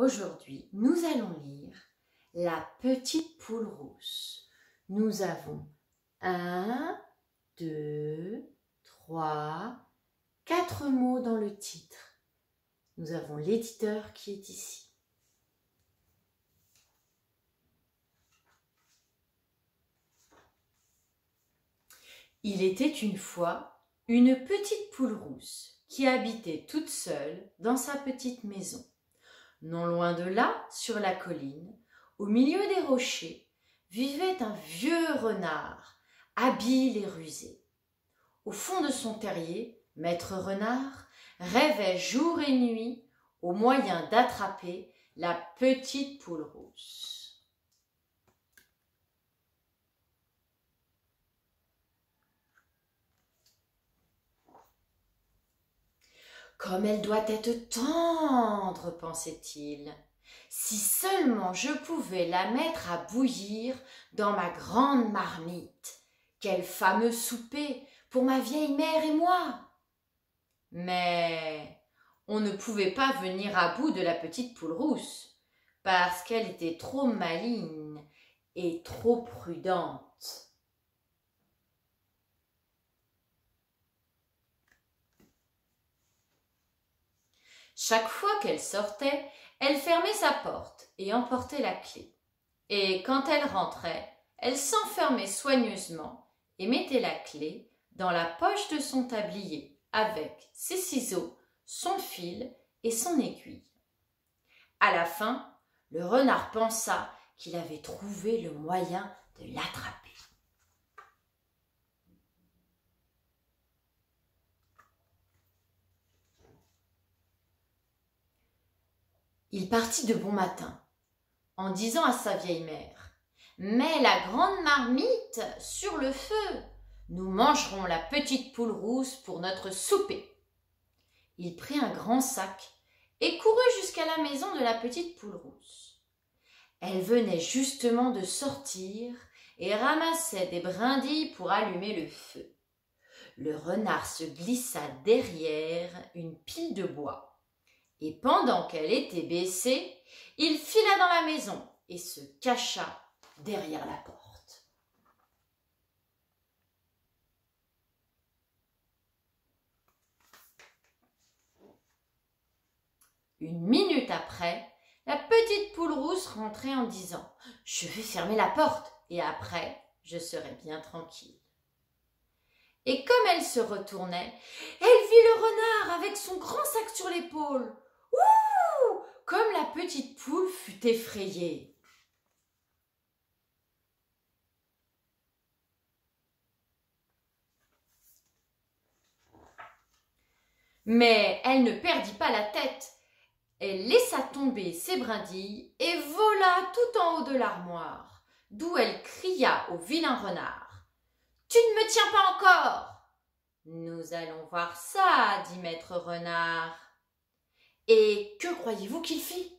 Aujourd'hui, nous allons lire La petite poule rousse. Nous avons 1, 2, 3, 4 mots dans le titre. Nous avons l'éditeur qui est ici. Il était une fois une petite poule rousse qui habitait toute seule dans sa petite maison. Non loin de là, sur la colline, au milieu des rochers, vivait un vieux renard, habile et rusé. Au fond de son terrier, maître renard rêvait jour et nuit au moyen d'attraper la petite poule rousse. Comme elle doit être tendre, pensait-il. Si seulement je pouvais la mettre à bouillir dans ma grande marmite. Quel fameux souper pour ma vieille mère et moi! Mais on ne pouvait pas venir à bout de la petite poule rousse, parce qu'elle était trop maligne et trop prudente. Chaque fois qu'elle sortait, elle fermait sa porte et emportait la clé. Et quand elle rentrait, elle s'enfermait soigneusement et mettait la clé dans la poche de son tablier avec ses ciseaux, son fil et son aiguille. À la fin, le renard pensa qu'il avait trouvé le moyen de l'attraper. Il partit de bon matin, en disant à sa vieille mère « Mets la grande marmite sur le feu, nous mangerons la petite poule rousse pour notre souper. » Il prit un grand sac et courut jusqu'à la maison de la petite poule rousse. Elle venait justement de sortir et ramassait des brindilles pour allumer le feu. Le renard se glissa derrière une pile de bois. Et pendant qu'elle était baissée, il fila dans la maison et se cacha derrière la porte. Une minute après, la petite poule rousse rentrait en disant « Je vais fermer la porte et après, je serai bien tranquille. » Et comme elle se retournait, elle vit le renard avec son grand sac sur l'épaule. Ouh! Comme la petite poule fut effrayée. Mais elle ne perdit pas la tête. Elle laissa tomber ses brindilles et vola tout en haut de l'armoire, d'où elle cria au vilain renard. « Tu ne me tiens pas encore !»« Nous allons voir ça, dit maître renard. » Et que croyez-vous qu'il fit?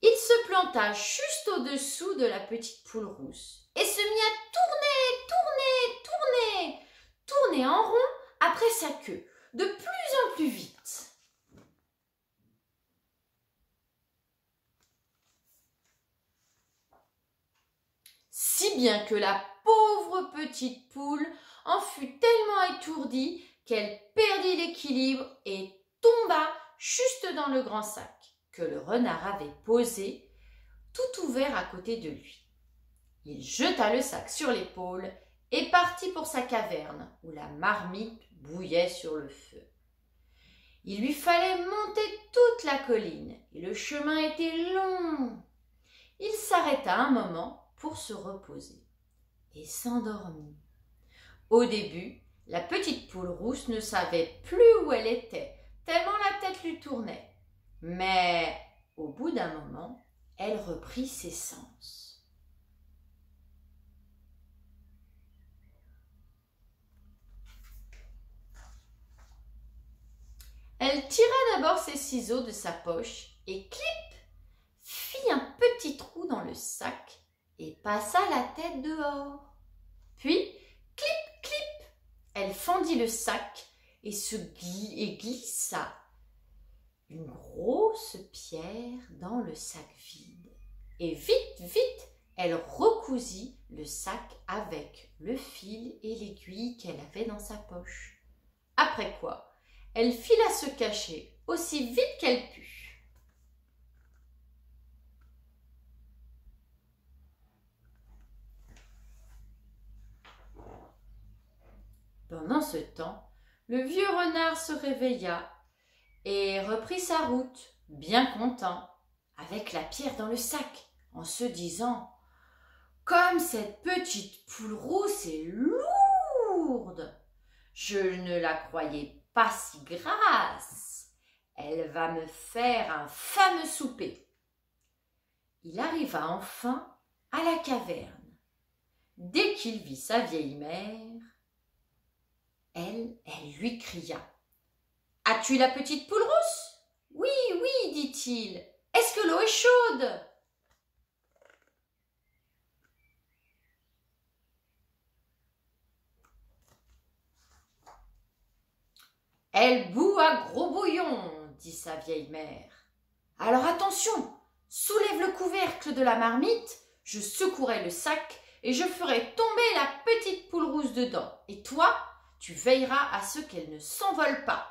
Il se planta juste au-dessous de la petite poule rousse et se mit à tourner en rond après sa queue, de plus en plus vite. Si bien que la pauvre petite poule en fut tellement étourdie qu'elle perdit l'équilibre et tomba juste dans le grand sac que le renard avait posé, tout ouvert à côté de lui. Il jeta le sac sur l'épaule et partit pour sa caverne où la marmite bouillait sur le feu. Il lui fallait monter toute la colline et le chemin était long. Il s'arrêta un moment pour se reposer et s'endormit. Au début, la petite poule rousse ne savait plus où elle était, tellement la tête lui tournait. Mais au bout d'un moment, elle reprit ses sens. Elle tira d'abord ses ciseaux de sa poche et clip, fit un petit trou dans le sac et passa la tête dehors. Puis, clip, clip, elle fendit le sac et glissa. une grosse pierre dans le sac vide. Et vite, vite, elle recousit le sac avec le fil et l'aiguille qu'elle avait dans sa poche. Après quoi, elle fila se cacher aussi vite qu'elle put. Pendant ce temps, le vieux renard se réveilla et reprit sa route, bien content, avec la pierre dans le sac, en se disant « Comme cette petite poule rousse est lourde, je ne la croyais pas si grasse. Elle va me faire un fameux souper. » Il arriva enfin à la caverne. Dès qu'il vit sa vieille mère, elle lui cria « As-tu la petite poule rousse ?»« Oui, oui, dit-il. Est-ce que l'eau est chaude ?» Elle bout à gros bouillon, dit sa vieille mère. Alors attention, soulève le couvercle de la marmite, je secouerai le sac et je ferai tomber la petite poule rousse dedans. Et toi, tu veilleras à ce qu'elle ne s'envole pas.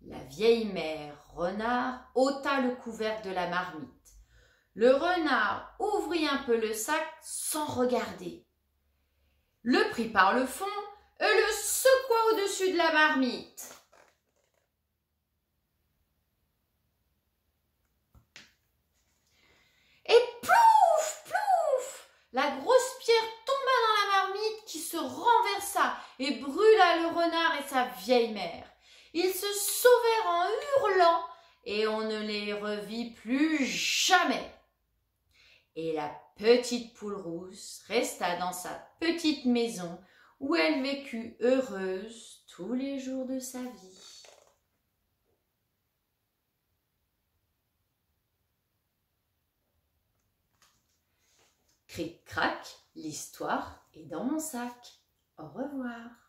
La vieille mère renard ôta le couvercle de la marmite. Le renard ouvrit un peu le sac sans regarder, le prit par le fond et le secoua au-dessus de la marmite. Et plouf, plouf, la grosse pierre tomba dans la marmite qui se renversa et brûla le renard et sa vieille mère. Ils se sauvèrent en hurlant et on ne les revit plus jamais. Et la petite poule rousse resta dans sa petite maison où elle vécut heureuse tous les jours de sa vie. Cric-crac, l'histoire est dans mon sac. Au revoir.